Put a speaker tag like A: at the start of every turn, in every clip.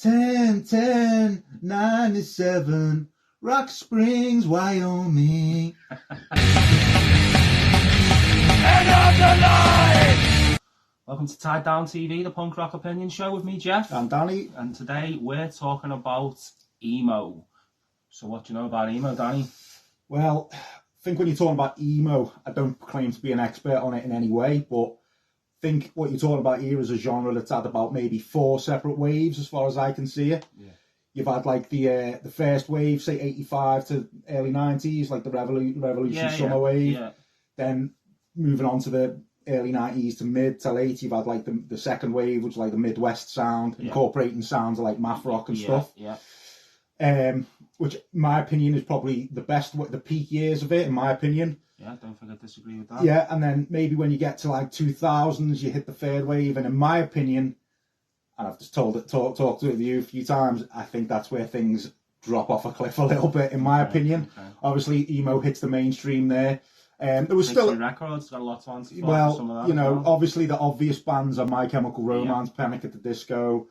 A: 10-10-97, Rock Springs, Wyoming.
B: End of the night! Welcome to Tied Down TV, the punk rock opinion show with me, Geoff.
A: And Danny.
B: And today we're talking about emo. So what do you know about emo, Danny?
A: Well, I think when you're talking about emo, I don't claim to be an expert on it in any way, but I think what you're talking about here is a genre that's had about maybe 4 separate waves as far as I can see it.
B: Yeah.
A: You've had like the first wave, say 85 to early 90s, like the Revolution Summer wave.
B: Yeah.
A: Then moving on to the early 90s to mid to late, you've had like the second wave, which is like the Midwest sound, incorporating sounds of like math rock and stuff.
B: Yeah.
A: Which, in my opinion, is probably the peak years of it, in my opinion.
B: Yeah, I don't think I disagree with that.
A: Yeah, and then maybe when you get to like 2000s, you hit the third wave, and in my opinion, and I've just talked with you a few times, I think that's where things drop off a cliff a little bit, in my opinion.
B: Okay.
A: Obviously, emo hits the mainstream there. There was still
B: records got a lot to answer for.
A: Well,
B: some of that,
A: you know, obviously the obvious bands are My Chemical Romance, Panic at the Disco,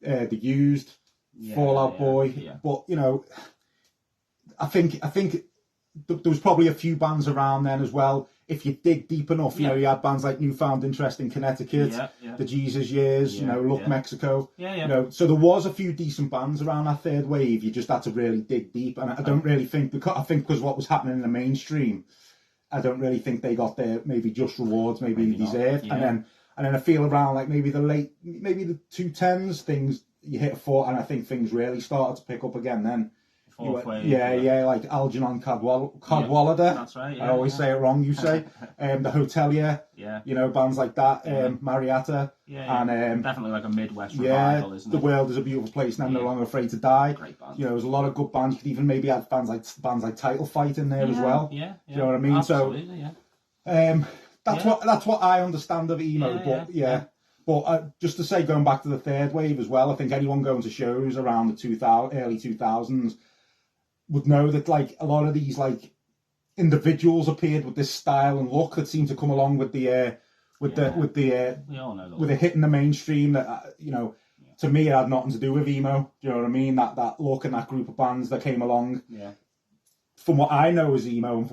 A: The Used, Fall Out Boy.
B: Yeah.
A: But you know, I think there was probably a few bands around then as well. If you dig deep enough, you know, you had bands like Newfound Interest in Connecticut, the Jesus Years, you know, Look Mexico. You know, so there was a few decent bands around that third wave. You just had to really dig deep, and I don't really think because what was happening in the mainstream, I don't really think they got their maybe just rewards maybe they deserved. And then I feel around like maybe the 2010s, things you hit a 4, and I think things really started to pick up again then. Like Algernon Cadwallader.
B: That's right.
A: I always say it wrong. You say the Hotelier. You know, bands like that. Marietta.
B: And definitely like a Midwest revival, isn't it?
A: The World is a Beautiful Place, and I'm No Longer Afraid to Die.
B: Great band.
A: You know, there's a lot of good bands. You could even maybe add bands like Title Fight in there as well. Do you know what I mean?
B: Absolutely,
A: That's what I understand of emo. But just to say, going back to the third wave as well, I think anyone going to shows around the early 2000s would know that like a lot of these like individuals appeared with this style and look that seemed to come along with the hit in the mainstream that you know, to me it had nothing to do with emo. Do you know what I mean? That look and that group of bands that came along. From what I know as emo, and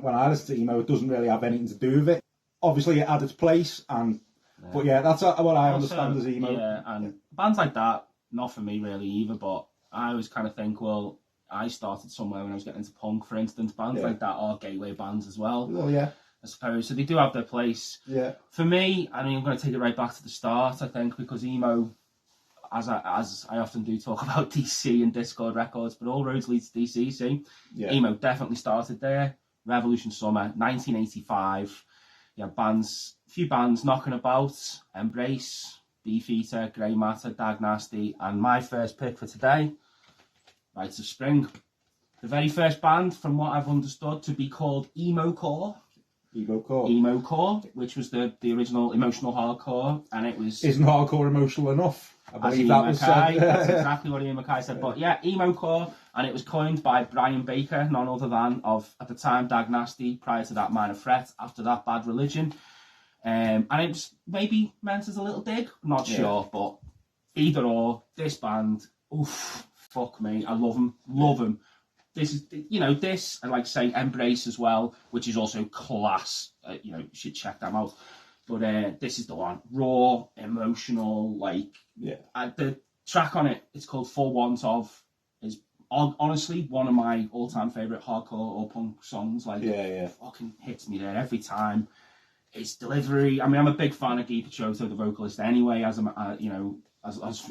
A: when I listen to emo, it doesn't really have anything to do with it. Obviously, it had its place, but that's what I understand as emo.
B: Yeah, and bands like that, not for me really either. But I always kind of think, well, I started somewhere when I was getting into punk, for instance. Bands like that are gateway bands as well.
A: Well, yeah.
B: I suppose. So they do have their place.
A: Yeah.
B: For me, I mean, I'm going to take it right back to the start, I think, because emo, as I often do talk about DC and Discord records, but all roads lead to DC, see? Yeah. Emo definitely started there. Revolution Summer, 1985. You have a few bands knocking about. Embrace, Beefeater, Grey Matter, Dag Nasty, and my first pick for today, Rites of Spring. The very first band, from what I've understood, to be called emo core, which was the original emotional hardcore, and it was...
A: Isn't hardcore emotional enough? I believe that was said.
B: That's exactly what Ian Mackay said. But yeah, emo core, and it was coined by Brian Baker, none other than at the time, Dag Nasty, prior to that, Minor Threat, after that, Bad Religion. And it was maybe meant as a little dig, not sure, but either or, this band, oof, fuck me, I love them. This is, you know, this, and like say Embrace as well, which is also class, you know, you should check them out. But this is the one, raw, emotional, like, the track on it, it's called For Want Of, is honestly one of my all-time favourite hardcore or punk songs, like, fucking hits me there every time. Its delivery, I mean, I'm a big fan of Guy Picciotto, the vocalist anyway, as a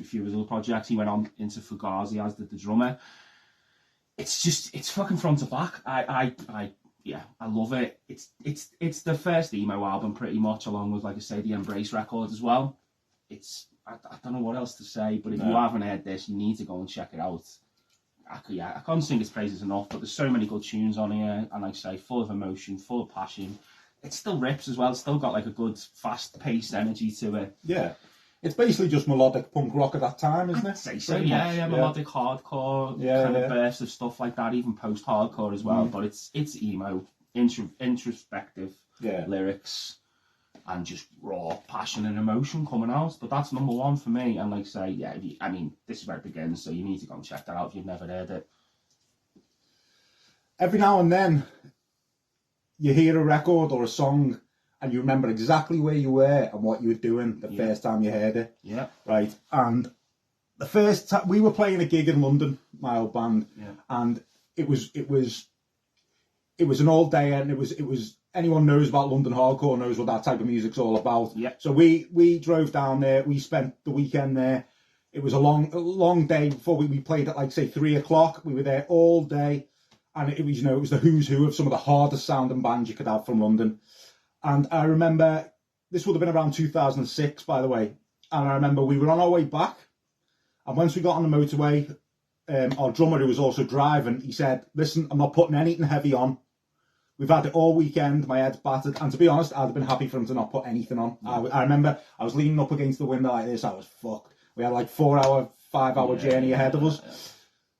B: few of his other projects. He went on into Fugazi as the drummer. It's fucking front to back. I love it. It's the first emo album pretty much, along with, like I say, the Embrace record as well. I don't know what else to say, but if you haven't heard this, you need to go and check it out. I can't sing its praises enough, but there's so many good tunes on here, and like I say, full of emotion, full of passion. It still rips as well. It's still got like a good, fast-paced energy to it. Yeah.
A: It's basically just melodic punk rock at that time, isn't it?
B: I'd say so, melodic hardcore, kind of bursts of stuff like that, even post-hardcore as well. But it's emo, introspective lyrics. and just raw passion and emotion coming out. But that's number one for me. And like I say, yeah, I mean, this is where it begins, so you need to go and check that out if you've never heard it.
A: Every now and then, you hear a record or a song, and you remember exactly where you were and what you were doing the first time you heard it.
B: Yeah.
A: Right. And the first time we were playing a gig in London, my old band, and it was an all day, and it was anyone knows about London hardcore knows what that type of music's all about.
B: Yeah.
A: So we drove down there. We spent the weekend there. It was a long day before we played at, like, say, 3:00. We were there all day, and it was, it was the who's who of some of the hardest sounding bands you could have from London. And I remember, this would have been around 2006, by the way. And I remember we were on our way back, and once we got on the motorway, our drummer, who was also driving, he said, "Listen, I'm not putting anything heavy on. We've had it all weekend, my head's battered." And to be honest, I'd have been happy for him to not put anything on. I remember I was leaning up against the window like this, I was fucked. We had like 5-hour journey ahead of us.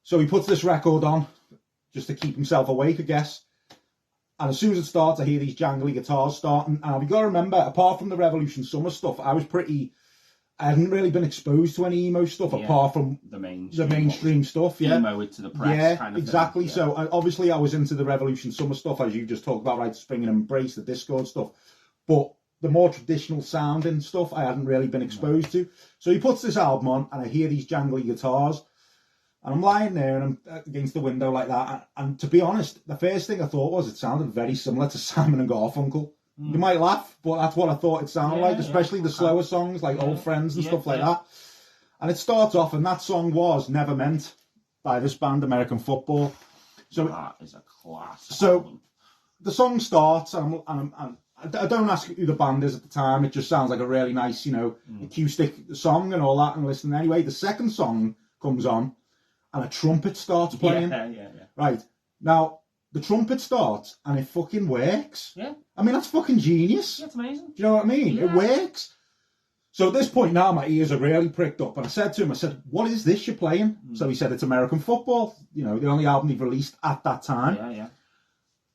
A: So he puts this record on, just to keep himself awake, I guess. And as soon as it starts, I hear these jangly guitars starting. And you've got to remember, apart from the Revolution Summer stuff, I hadn't really been exposed to any emo stuff apart from
B: the mainstream
A: stuff.
B: Emo to the press kind of
A: exactly.
B: thing.
A: So obviously I was into the Revolution Summer stuff, as you just talked about, right? Spring and Embrace, the Discord stuff. But the more traditional sounding stuff I hadn't really been exposed to. So he puts this album on, and I hear these jangly guitars. And I'm lying there and I'm against the window like that. And to be honest, the first thing I thought was it sounded very similar to Simon and Garfunkel. You might laugh, but that's what I thought it sounded like, especially the slower songs like Old Friends and stuff like that. And it starts off, and that song was Never Meant by this band, American Football. So
B: that is a class.
A: So the song starts, and I don't ask who the band is at the time. It just sounds like a really nice, acoustic song and all that, and listen. Anyway, the second song comes on, and a trumpet starts playing.
B: Yeah.
A: Right. Now, the trumpet starts, and it fucking works.
B: Yeah.
A: I mean, that's fucking genius.
B: Yeah, it's amazing.
A: Do you know what I mean?
B: Yeah.
A: It works. So at this point now, my ears are really pricked up. And I said to him, "What is this you're playing?" So he said, "It's American Football. The only album they've released at that time."
B: Yeah.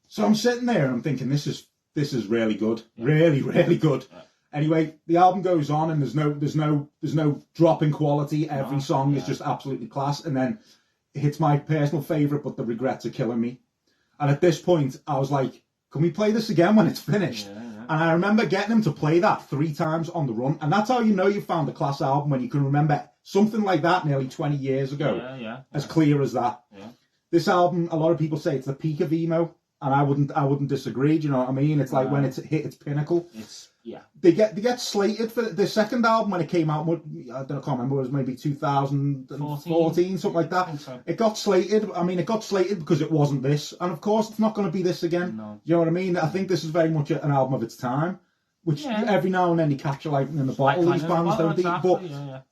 A: So I'm sitting there and I'm thinking, this is really good. Yeah. Really, really good. Yeah. Anyway, the album goes on, and there's no drop in quality. Every song is just absolutely class. And then it hits my personal favourite, but the regrets are killing me. And at this point, I was like, "Can we play this again when it's finished?" Yeah. And I remember getting him to play that 3 times on the run. And that's how you know you found a class album, when you can remember something like that nearly 20 years ago. As clear as that. Yeah. This album, a lot of people say it's the peak of emo, and I wouldn't disagree. Do you know what I mean? It's like when it's hit its pinnacle. They get slated for the second album when it came out. I can't remember. It was maybe 2014, something like that. So. It got slated. I mean, it got slated because it wasn't this, and of course, it's not going to be this again. No. You know what I mean? I think this is very much an album of its time, which every now and then you capture lightning in the bottle. These bands don't they? But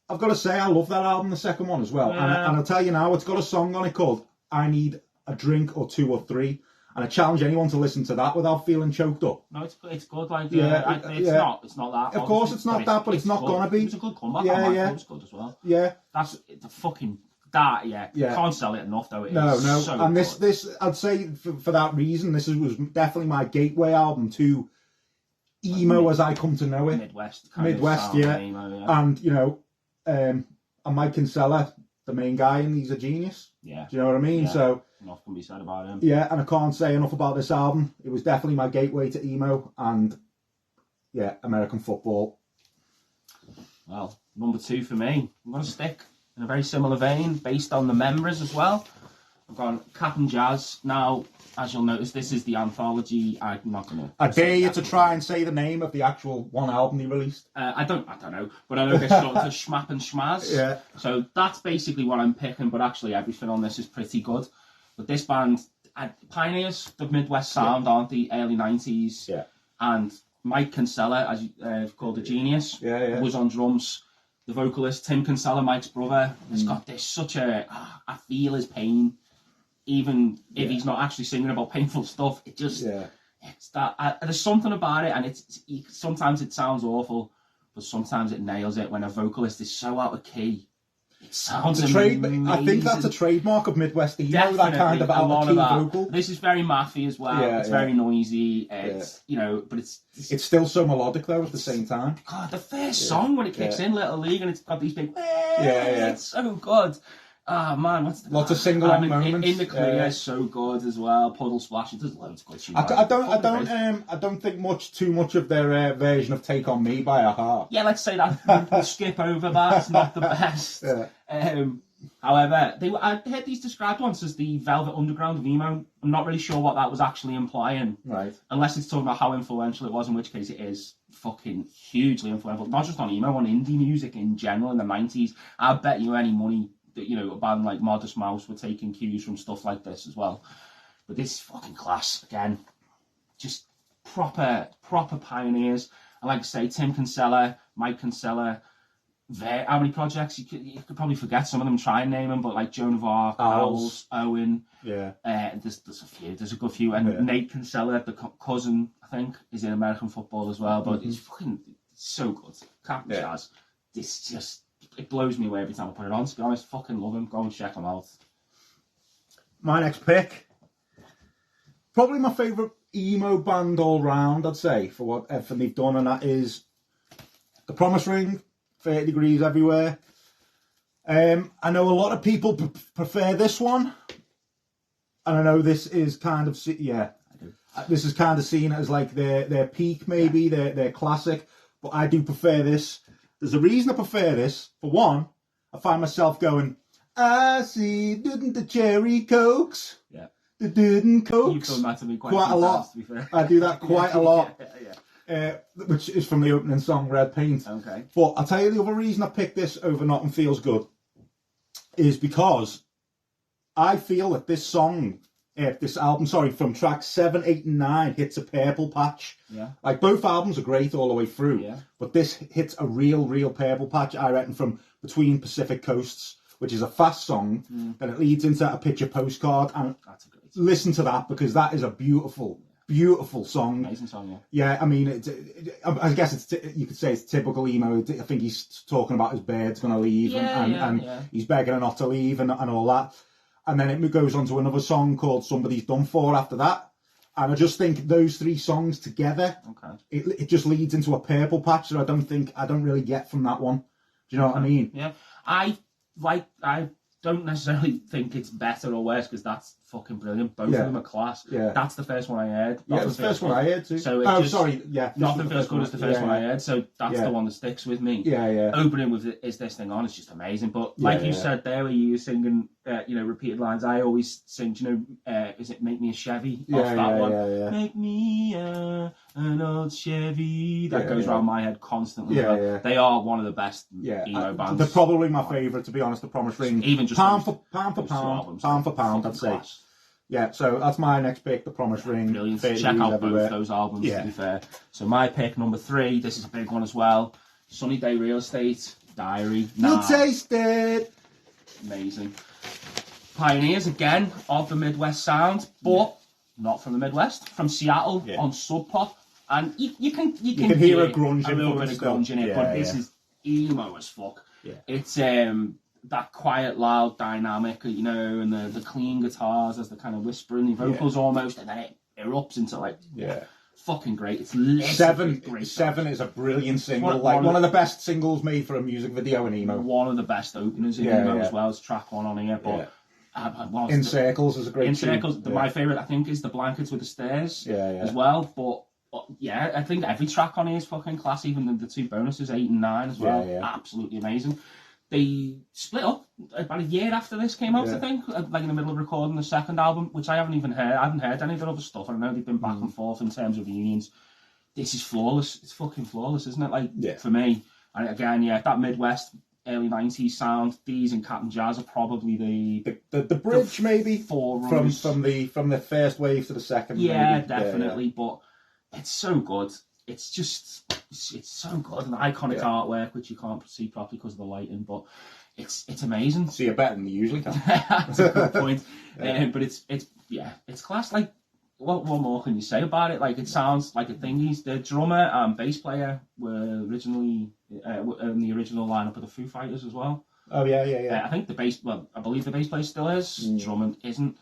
A: I've got to say, I love that album, the second one as well. Yeah. And I'll tell you now, it's got a song on it called "I Need a Drink or Two or Three." And I challenge anyone to listen to that without feeling choked up.
B: No, it's good. Like, it's not that.
A: Of course, it's not that, but it's not gonna be.
B: It's a good comeback. It was good as well.
A: Yeah,
B: that's the fucking that. Yeah. Can't sell it enough though.
A: No. So and this, I'd say for that reason, this was definitely my gateway album to emo as I come to know it.
B: Midwest,
A: yeah. Emo, and and Mike Kinsella, the main guy, and he's a genius.
B: Yeah.
A: Do you know what I mean?
B: Yeah.
A: So.
B: Enough can be said about him.
A: Yeah, and I can't say enough about this album. It was definitely my gateway to emo, and American Football.
B: Well, number 2 for me. I'm going to stick in a very similar vein, based on the members as well. I've gone Cap'n Jazz. Now, as you'll notice, this is the anthology. I'm not going to...
A: I dare you to try and say the name of the actual one album he released.
B: I don't know, but I know this sort of Schmap and Schmaz.
A: Yeah.
B: So that's basically what I'm picking, but actually everything on this is pretty good. But this band, pioneers of Midwest sound, aren't the early 90s.
A: Yeah. And
B: Mike Kinsella, as you called a genius, was on drums. The vocalist, Tim Kinsella, Mike's brother, has got this such a... I feel his pain, even if he's not actually singing about painful stuff. It just... It's that... there's something about it, and sometimes it sounds awful, but sometimes it nails it when a vocalist is so out of key. It sounds
A: amazing. I think that's a trademark of Midwest emo, that kind of out-of-key vocal.
B: This is very mathy as well. It's very noisy. It's, you know, but it's
A: still so melodic, though, at the same time.
B: God, the first song when it kicks in, Little League, and it's got these big... It's so good. Oh man,
A: lots of single-on moments
B: in the clear, so good as well. Puddle Splash, there's loads of good tunes.
A: I don't think too much of their version of "Take on Me" by Hore.
B: Yeah, let's say that we'll skip over that. It's not the best. However, I heard these described once as the Velvet Underground of emo. I'm not really sure what that was actually implying.
A: Right.
B: Unless it's talking about how influential it was, in which case it is fucking hugely influential. Not just on emo, on indie music in general in the 90s. I bet you any money that, you know, a band like Modest Mouse were taking cues from stuff like this as well. But this is fucking class. Again, just proper pioneers. And like I say, Tim Kinsella, Mike Kinsella, how many projects? You could probably forget some of them, try and name them, but like Joan of Arc, Owls, Owen.
A: Yeah.
B: There's a few. There's a good few. And Nate Kinsella, the cousin, I think, is in American football as well. But it's so good. Captain Jazz. This just... It blows me away every time I put it on, to be honest. Fucking love him. Go and check him out.
A: My next pick, probably my favourite emo band all round, I'd say, for what everything they've done, and that is The Promise Ring, 30 Degrees Everywhere. I know a lot of people prefer this one, and I know this is kind of, this is kind of seen as like their peak, maybe, their classic, but I do prefer this. There's a reason I prefer this. For one, I find myself going, I see the cherry cokes.
B: Yeah.
A: The didn't cokes.
B: You've done that to me quite
A: a lot.
B: Times, to be fair.
A: I do that quite a lot. Which is from the opening song, Red Paint.
B: Okay.
A: But I'll tell you the other reason I picked this over Nothing Feels Good is because I feel that this album, from tracks 7, 8, and 9 hits a purple patch.
B: Yeah. Like
A: both albums are great all the way through. Yeah. But this hits a real purple patch, I reckon, from Between Pacific Coasts, which is a fast song. Then it leads into A Picture Postcard. And
B: that's a great song.
A: Listen to that, because that is a beautiful song.
B: Amazing song, yeah.
A: Yeah, I mean, I guess you could say it's typical emo. I think he's talking about his bird's going to leave and he's begging her not to leave and all that. And then it goes on to another song called Somebody's Done For after that. And I just think those three songs together, it just leads into a purple patch that I don't really get from that one. Do you know what I mean?
B: Yeah. I don't necessarily think it's better or worse, because that's fucking brilliant. Both of them are class. Yeah. That's the first one I heard.
A: Yeah, it's the first one I heard too.
B: So Nothing Feels Good is the first one I heard, so that's the one that sticks with me.
A: Yeah.
B: Opening with Is This Thing On is just amazing. But like you said there, where you were singing, repeated lines, I always sing, is it Make Me a Chevy off that one? Yeah. Make me an old Chevy. That goes around my head constantly. Yeah. They are one of the best emo bands.
A: They're probably my favourite, to be honest, The Promise Ring.
B: Even just
A: pound for pound, I'd say. Yeah, so that's my next pick, The Promise Ring.
B: Brilliant. Check out both those albums, to be fair. So my pick, number 3, this is a big one as well. Sunny Day Real Estate, Diary.
A: You'll taste it.
B: Amazing. Pioneers, again, of the Midwest sound, but not from the Midwest, from Seattle on Sub Pop. And you can
A: hear a grunge
B: a little bit of grunge in it, but this is emo as fuck. Yeah. It's that quiet, loud dynamic, and the clean guitars as the kind of whispering the vocals almost, and then it erupts into fucking great. It's
A: Seven is a brilliant single, one of the best singles made for a music video in emo.
B: One of the best openers in emo as well. It's track 1 on here, but
A: In Circles is a great
B: In Circles, my favourite, I think, is The Blankets with the Stairs as well, but I think every track on here is fucking class, even the 2 bonuses, 8 and 9 as well. Absolutely amazing. They split up about a year after this came out, I think, like in the middle of recording the second album, which I haven't even heard. I haven't heard any of their other stuff. I know they've been back and forth in terms of reunions. This is flawless. It's fucking flawless, isn't it? For me. And again, that Midwest, early 90s sound, these and Captain Jazz are probably
A: the bridge, maybe,
B: forerunners.
A: From the first wave to the second.
B: Yeah,
A: maybe.
B: Definitely. But it's so good. It's so good, and iconic artwork, which you can't see properly because of the lighting, but it's amazing.
A: See it better than you usually can.
B: That's a good point. But it's class. Like, what more can you say about it? Like, it sounds like a thing. The drummer and bass player were originally in the original lineup of the Foo Fighters as well.
A: Oh yeah.
B: I think the bass. Well, I believe the bass player still is. Drummond isn't.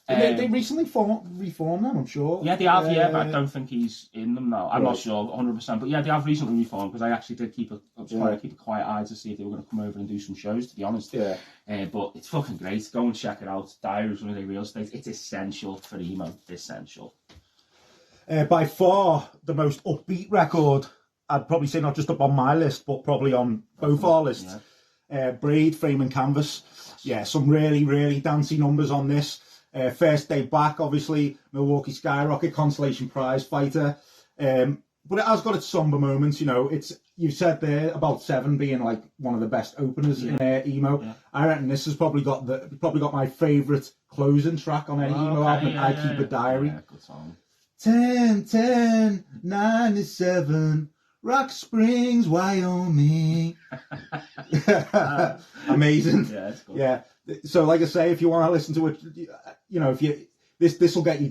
A: They recently reformed them, I'm sure.
B: Yeah, they have. But I don't think he's in them now. I'm not sure 100%, but yeah, they have recently reformed because I actually did I was trying to keep a quiet eye to see if they were going to come over and do some shows. To be honest, but it's fucking great. Go and check it out. Diaries from a Real Estate. It's essential for emo. Essential.
A: By far the most upbeat record. I'd probably say not just up on my list, but probably on both our lists. Braid, Frame and Canvas. Yeah, some really, really dancey numbers on this. First day back, obviously, Milwaukee Skyrocket, Consolation Prize fighter. But it has got its somber moments, you know. You said there about 7 being like one of the best openers in emo. Yeah. I reckon this has probably got my favourite closing track on any emo album. I Keep a Diary.
B: Yeah, good song.
A: 10/10/97, Rock Springs, Wyoming. Amazing.
B: Yeah, it's good.
A: Yeah. So, like I say, if you want to listen to it, you know, this will get you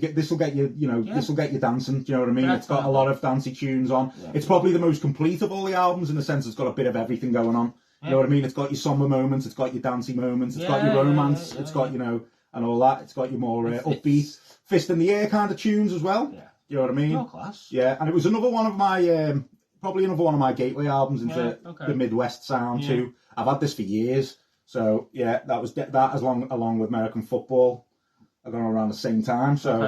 A: dancing. Do you know what I mean? It's got a lot of dancey tunes on. Yeah. It's probably the most complete of all the albums in the sense it's got a bit of everything going on. You know what I mean? It's got your somber moments, it's got your dancey moments, it's got your romance, it's got, you know, and all that. It's got your more upbeat, fist in the air kind of tunes as well.
B: Yeah.
A: You know what I mean?
B: Oh, class.
A: Yeah, and it was another one of my probably another one of my gateway albums into the Midwest sound too. I've had this for years. So yeah, that was that along with American Football. I got around the same time. So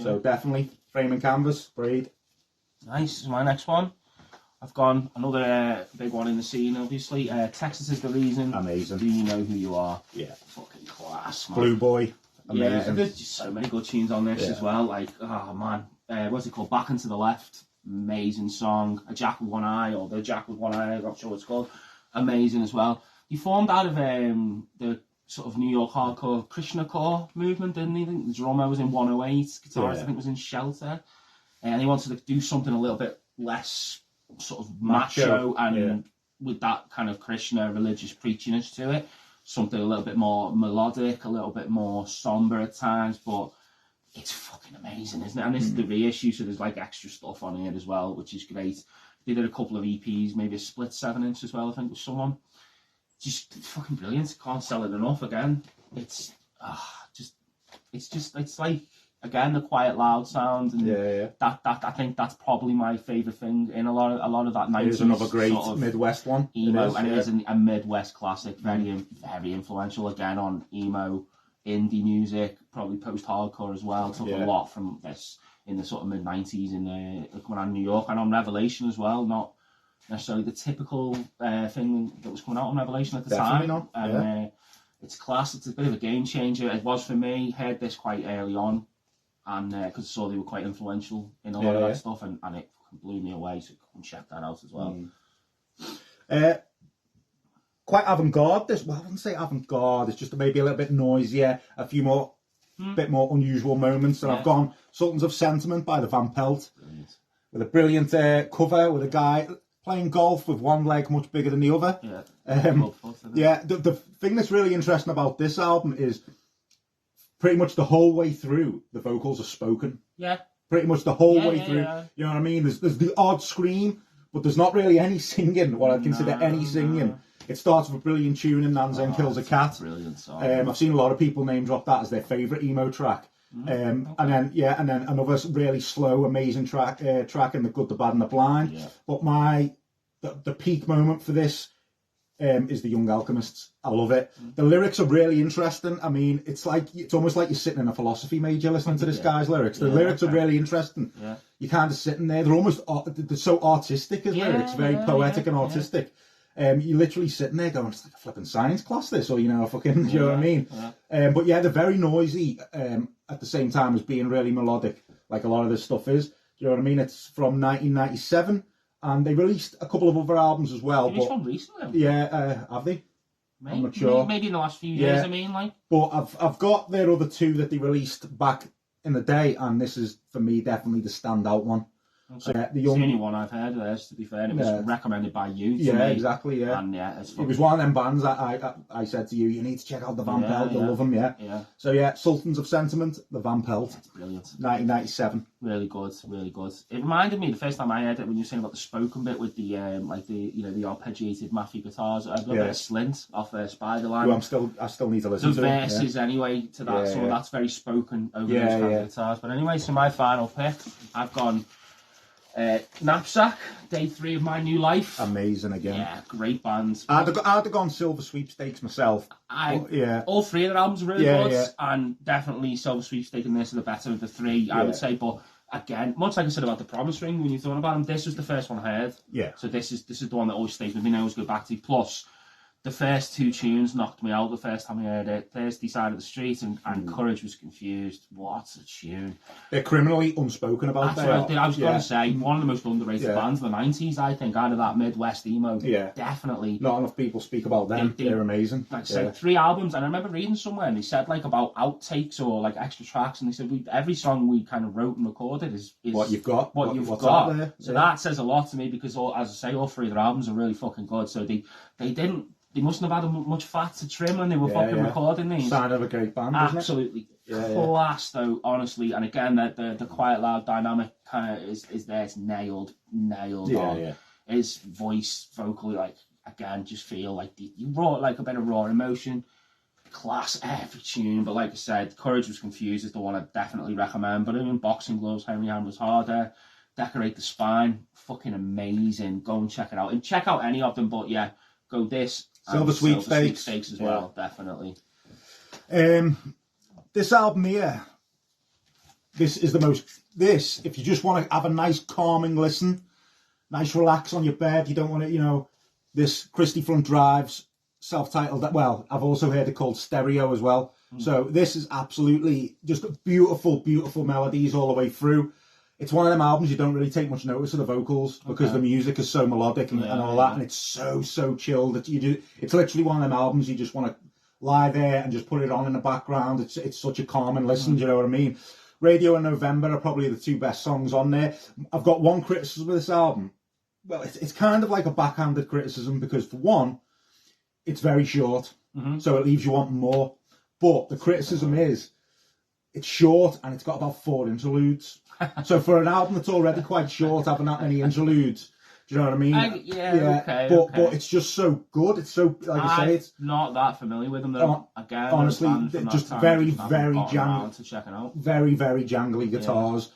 A: so definitely Frame and Canvas, Braid.
B: Nice. This is my next one. I've gone another big one in the scene, obviously. Texas Is the Reason.
A: Amazing.
B: Do You Know Who You Are?
A: Yeah.
B: Fucking class, man.
A: Blue Boy. Amazing.
B: Yeah, there's just so many good tunes on this as well. Like, oh man, what's it called? Back and to the Left. Amazing song. A Jack with One Eye, or The Jack with One Eye. I'm not sure what it's called. Amazing as well. He formed out of the sort of New York hardcore Krishnacore movement, didn't he? I think the drummer was in 108, guitarist I think was in Shelter, and he wanted to do something a little bit less sort of macho and with that kind of Krishna religious preachiness to it, something a little bit more melodic, a little bit more somber at times, but it's fucking amazing, isn't it? And this is the reissue, so there's like extra stuff on here as well, which is great. They did a couple of EPs, maybe a split 7-inch as well, I think, with someone. Just fucking brilliant. Can't sell it enough. Again, it's like, again, the quiet, loud sound, and that I think that's probably my favourite thing in a lot of that 90s.
A: It is another great
B: sort of
A: Midwest one.
B: Emo, and it is a Midwest classic, very influential again on emo, indie music, probably post-hardcore as well. Took a lot from this in the sort of mid-90s coming out of New York, and on Revelation as well. Not necessarily the typical thing that was coming out on Revelation at the time.
A: Not.
B: And it's class. It's a bit of a game changer. It was for me. Heard this quite early on, and because I saw they were quite influential in a lot of that stuff, and it blew me away. So come check that out as well.
A: Quite avant-garde. I wouldn't say avant-garde. It's just maybe a little bit noisier. A few more, bit more unusual moments. And I've gone Sultans of Sentiment by the Van Pelt, with a brilliant cover with a guy playing golf with one leg much bigger than the other. The thing that's really interesting about this album is pretty much the whole way through the vocals are spoken. Pretty much the whole way through. You know what I mean? There's the odd scream, but there's not really any singing, what I'd consider any singing. It starts with a brilliant tune and Nanzen Kills a Cat.
B: Brilliant song.
A: I've seen a lot of people name drop that as their favourite emo track. And then another really slow, amazing track in The Good, the Bad and the Blind. But the peak moment for this is The Young Alchemists. I love it. The lyrics are really interesting. I mean, it's almost like you're sitting in a philosophy major listening to this guy's lyrics. The lyrics are really interesting. You're kind of sitting there. They're so artistic as lyrics, very poetic and artistic. You're literally sitting there going, it's like a flipping science class this, or, you know, fucking, you know what I mean? But yeah, they're very noisy at the same time as being really melodic, like a lot of this stuff is. Do you know what I mean? It's from 1997, and they released a couple of other albums as well.
B: Released one recently?
A: Yeah, have they? I'm not sure.
B: Maybe in the last few years, I mean, like.
A: But I've got their other two that they released back in the day, and this is, for me, definitely the standout one.
B: Okay.
A: So,
B: it's the only one I've heard of theirs, to be fair. It was recommended by you to me.
A: Exactly, yeah.
B: And
A: it was one of them bands that I said to you, you need to check out the Van Pelt, you'll love them,
B: yeah.
A: So Sultans of Sentiment, the Van Pelt.
B: That's brilliant.
A: 1997.
B: Really good, really good. It reminded me the first time I heard it when you were saying about the spoken bit with the the arpeggiated Matthew guitars. I got a bit of Slint off Spiderland.
A: Well, I still need to listen to
B: the verses anyway to that, so that's very spoken over those kind of guitars. But anyway, so my final pick, I've gone Knapsack, Day 3 of My New Life.
A: Amazing again.
B: Yeah, great band.
A: I'd have gone Silver Sweepstakes myself.
B: All three of their albums are really good, and definitely Silver Sweepstakes and this are the better of the three, I would say. But again, much like I said about the Promise Ring when you thought about them, this was the first one I heard.
A: Yeah.
B: So this is the one that always stays with me and I always go back to. Plus, the first two tunes knocked me out the first time I heard it. Thirsty Side of the Street and Courage Was Confused. What a tune.
A: They're criminally unspoken about.
B: That's what I was going to say. One of the most underrated bands of the 90s, I think, out of that Midwest emo. Yeah. Definitely.
A: Not enough people speak about them. They're amazing.
B: Like I said, 3 albums, and I remember reading somewhere, and they said like about outtakes or like extra tracks, and they said every song we kind of wrote and recorded is
A: what you've got.
B: What you've got. There. So that says a lot to me because, as I say, all 3 of their albums are really fucking good. So they mustn't have had much fat to trim when they were fucking recording these.
A: Sign of a great band,
B: absolutely class though, honestly. And again, the quiet loud dynamic kind of is there. It's nailed on. Yeah. His voice, vocally, like again, just feel like you brought like a bit of raw emotion. Class every tune, but like I said, Courage Was Confused is the one I definitely recommend. But even Boxing Gloves, Henry Hand Was Harder, Decorate the Spine, fucking amazing. Go and check it out, and check out any of them. But go this.
A: Silver Sweepstakes
B: as well, definitely.
A: This album here, this is the most. This, if you just want to have a nice calming listen, nice relax on your bed, you don't want to, this Christie Front Drive's self-titled. Well, I've also heard it called Stereo as well. So this is absolutely just beautiful, beautiful melodies all the way through. It's one of them albums you don't really take much notice of the vocals because the music is so melodic and all that, and it's so chilled that it's literally one of them albums you just want to lie there and just put it on in the background. It's such a calming listen, do you know what I mean? Radio and November are probably the 2 best songs on there. I've got one criticism of this album. Well, it's kind of like a backhanded criticism because for one, it's very short, so it leaves you wanting more. But the criticism is it's short and it's got about 4 interludes. So for an album that's already quite short, having that many interludes, do you know what I mean?
B: Okay.
A: But it's just so good. It's so, like I say, it's
B: not that familiar with them though. Again,
A: honestly, just very jangly.
B: To check it out.
A: Very jangly guitars. Yeah.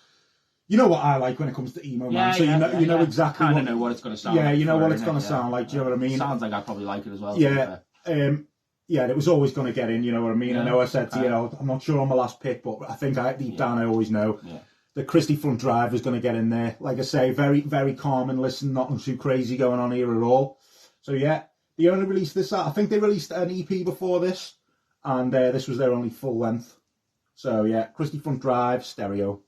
A: You know what I like when it comes to emo, man. So you know exactly.
B: I kind of know what it's going to sound.
A: Yeah, you know what it's going to sound like. Do you know what I mean?
B: Sounds like I probably like it as well.
A: Yeah. It was always going to get in. You know what I mean? I know I said to you, I'm not sure on my last pick, but I think deep down I always know. Yeah. The Christie Front Drive is going to get in there. Like I say, very, very calm and listen, nothing too crazy going on here at all. So they only released this. I think they released an EP before this, and this was their only full length. So Christie Front Drive, Stereo.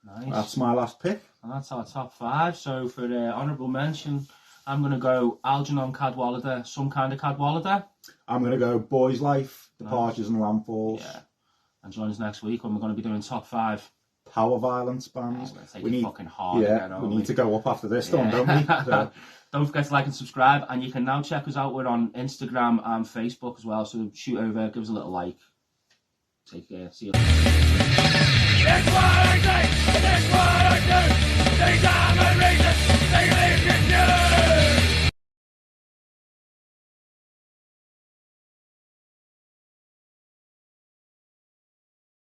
B: Nice.
A: That's my last pick.
B: And that's our top 5. So for the honourable mention, I'm going to go Algernon Cadwallader, Some Kind of Cadwallader.
A: I'm going to go Boys Life, Departures and Landfalls. Yeah.
B: And join us next week when we're going to be doing top 5.
A: Power violence bands.
B: We need fucking hard again,
A: we need to go up after this one, don't we? So.
B: Don't forget to like and subscribe, and you can now check us out. We're on Instagram and Facebook as well, so shoot over, give us a little like. Take care, see you later.
C: That's what I say, that's what I do. These are my reasons, they leave you